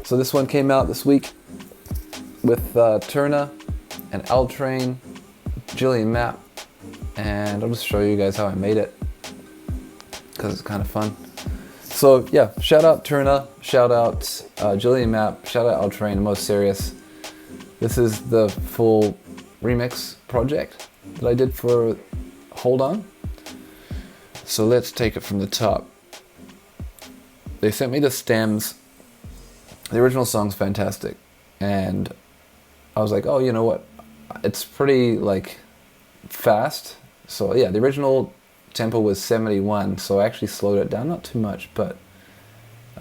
So this one came out this week with Turna and L Train, Jillian Mapp, and I'll just show you guys how I made it because it's kind of fun. So yeah, shout out Turna, shout out Jillian Mapp, shout out L Train, Most Serious. This is the full remix project that I did for Hold On. So let's take it from the top. They sent me the stems. The original song's fantastic, and I was like, oh, you know what? It's pretty like fast. So yeah, the original tempo was 71, so I actually slowed it down, not too much, but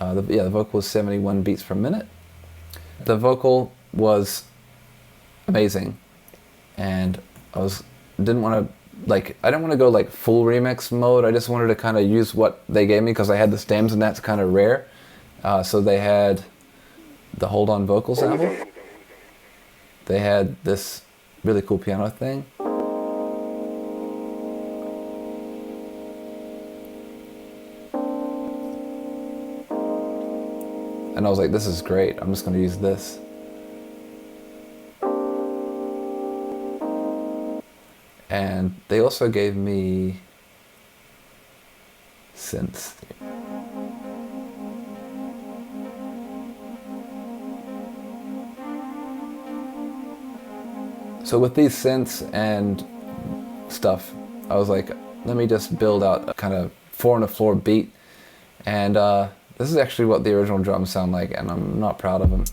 the vocal was 71 beats per minute. The vocal was amazing, and I didn't want to go like full remix mode. I just wanted to kind of use what they gave me because I had the stems, and that's kind of rare. So they had the Hold On vocal sample. They had this really cool piano thing. And I was like, this is great. I'm just going to use this. And they also gave me synths. So with these synths and stuff, I was like, let me just build out a kind of 4-on-the-floor beat. And this is actually what the original drums sound like, and I'm not proud of them.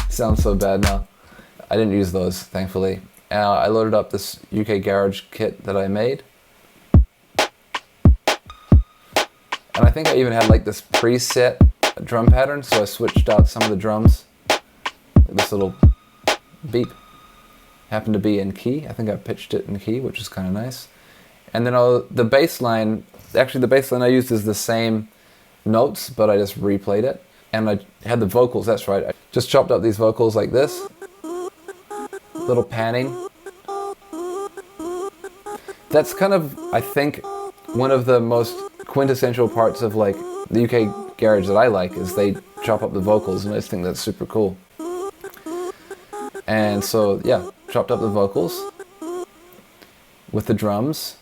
Sounds so bad now. I didn't use those, thankfully. I loaded up this UK Garage kit that I made. And I think I even had like this preset drum pattern, so I switched out some of the drums. This little beep happened to be in key. I think I pitched it in key, which is kind of nice. And then the bass line, actually the bass line I used is the same notes, but I just replayed it. And I had the vocals, that's right. I just chopped up these vocals like this. Little panning. That's kind of, I think, one of the most quintessential parts of like the UK Garage that I like is they chop up the vocals, and I just think that's super cool. And so, yeah, chopped up the vocals with the drums.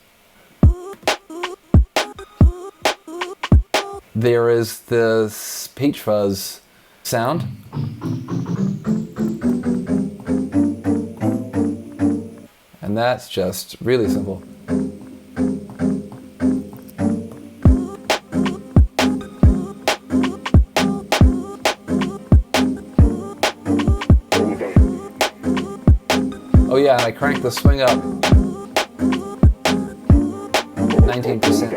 There is this Peach Fuzz sound. And that's just really simple. Oh yeah, and I cranked the swing up 19%.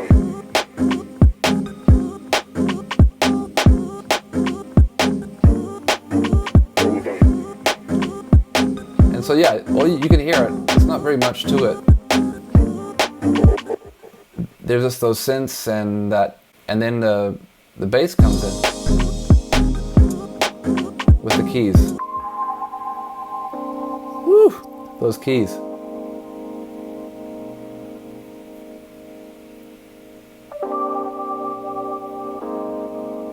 And so yeah, you can hear it. It's not very much to it. There's just those synths and then the bass comes in with the keys. Woo! Those keys.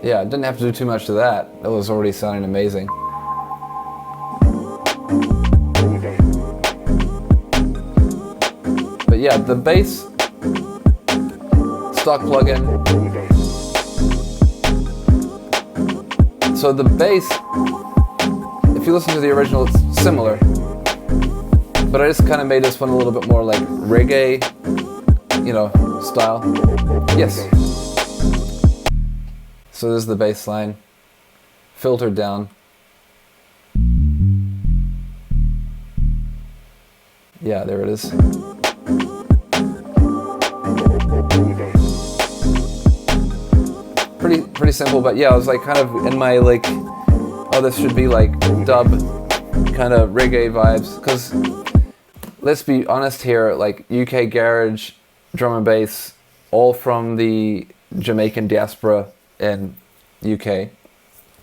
Yeah, I didn't have to do too much to that. That was already sounding amazing. But yeah, the bass, stock plugin. So the bass, if you listen to the original, it's similar. But I just kind of made this one a little bit more like reggae, style. Yes. So this is the bass line, filtered down. Yeah, there it is. Pretty simple, but yeah, I was like kind of in my like, oh, this should be like dub kind of reggae vibes, because let's be honest here, like UK Garage, drum and bass, all from the Jamaican diaspora in UK,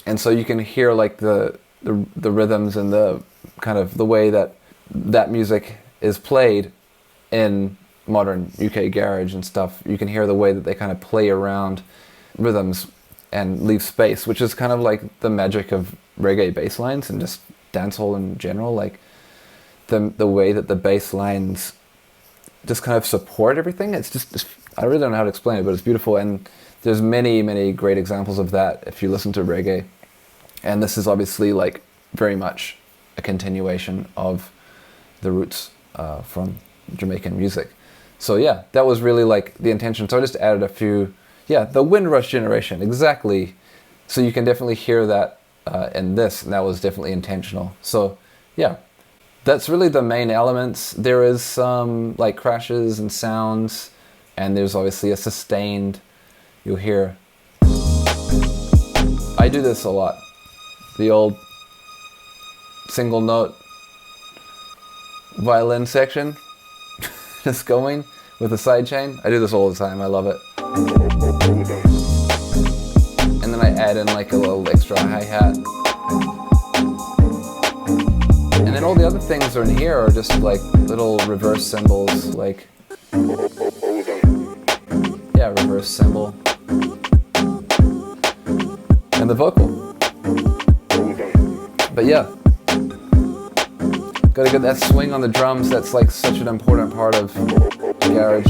and so you can hear like the rhythms and the kind of the way that music is played in modern UK Garage and stuff. You can hear the way that they kind of play around rhythms and leave space, which is kind of like the magic of reggae bass lines and just dancehall in general. Like the way that the bass lines just kind of support everything. It's just, I really don't know how to explain it, but it's beautiful. And there's many great examples of that if you listen to reggae. And this is obviously like very much a continuation of the roots from Jamaican music. So yeah, that was really like the intention. So I just added a few, the Windrush generation, exactly. So you can definitely hear that in this, and that was definitely intentional. So yeah, that's really the main elements. There is some like crashes and sounds, and there's obviously a sustained, you'll hear. I do this a lot. The old single note violin section, just going with a sidechain. I do this all the time, I love it. And then I add in like a little extra hi-hat. And then all the other things are in here are just like little reverse cymbals, like, reverse cymbal. And the vocal. But yeah, gotta get that swing on the drums. That's like such an important part of garage.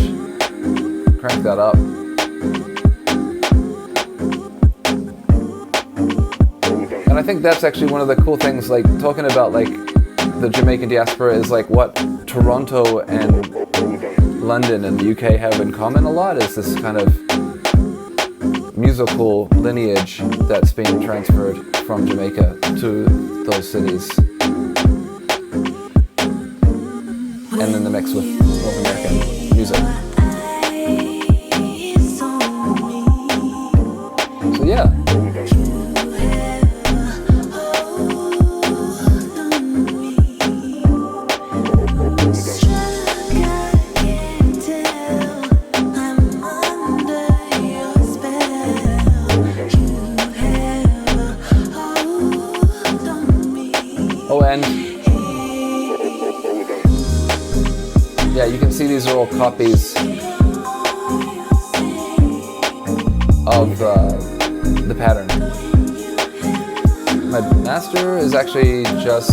Crank that up. And I think that's actually one of the cool things, like talking about like the Jamaican diaspora is like what Toronto and London and the UK have in common a lot is this kind of musical lineage that's being transferred from Jamaica to those cities. And then the mix with North American music. So yeah. Yeah, you can see these are all copies of the pattern. My master is actually just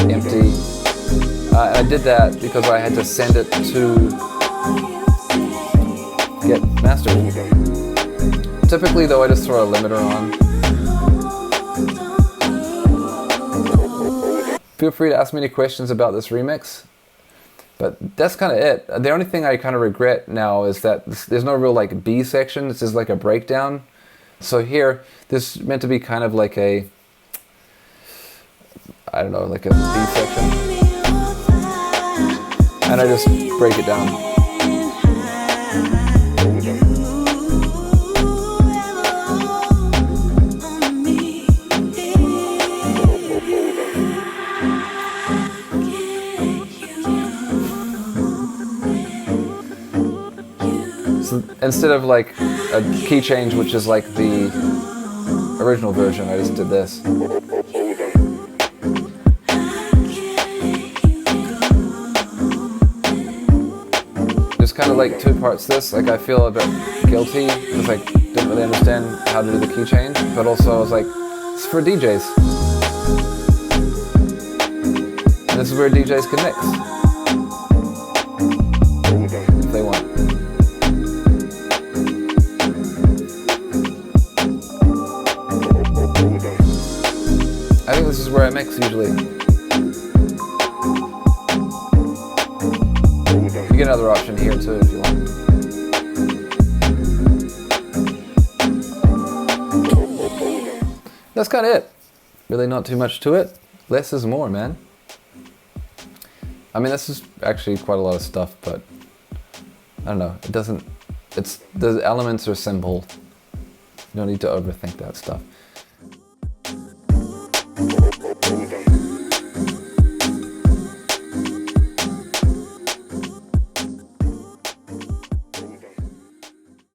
empty. I did that because I had to send it to get mastered. Typically though, I just throw a limiter on. Feel free to ask me any questions about this remix. But that's kind of it. The only thing I kind of regret now is that there's no real like B section. This is like a breakdown. So here, this is meant to be kind of like a, I don't know, like a B section. And I just break it down. So instead of like a key change, which is like the original version, I just did this. Just kind of like two parts this, like I feel a bit guilty because I didn't really understand how to do the key change, but also I was like, it's for DJs. And this is where DJs can mix. If they want. I think this is where I mix usually. You get another option here too if you want. That's kind of it. Really not too much to it. Less is more, man. I mean, this is actually quite a lot of stuff, but I don't know. It doesn't, the elements are simple. You don't need to overthink that stuff.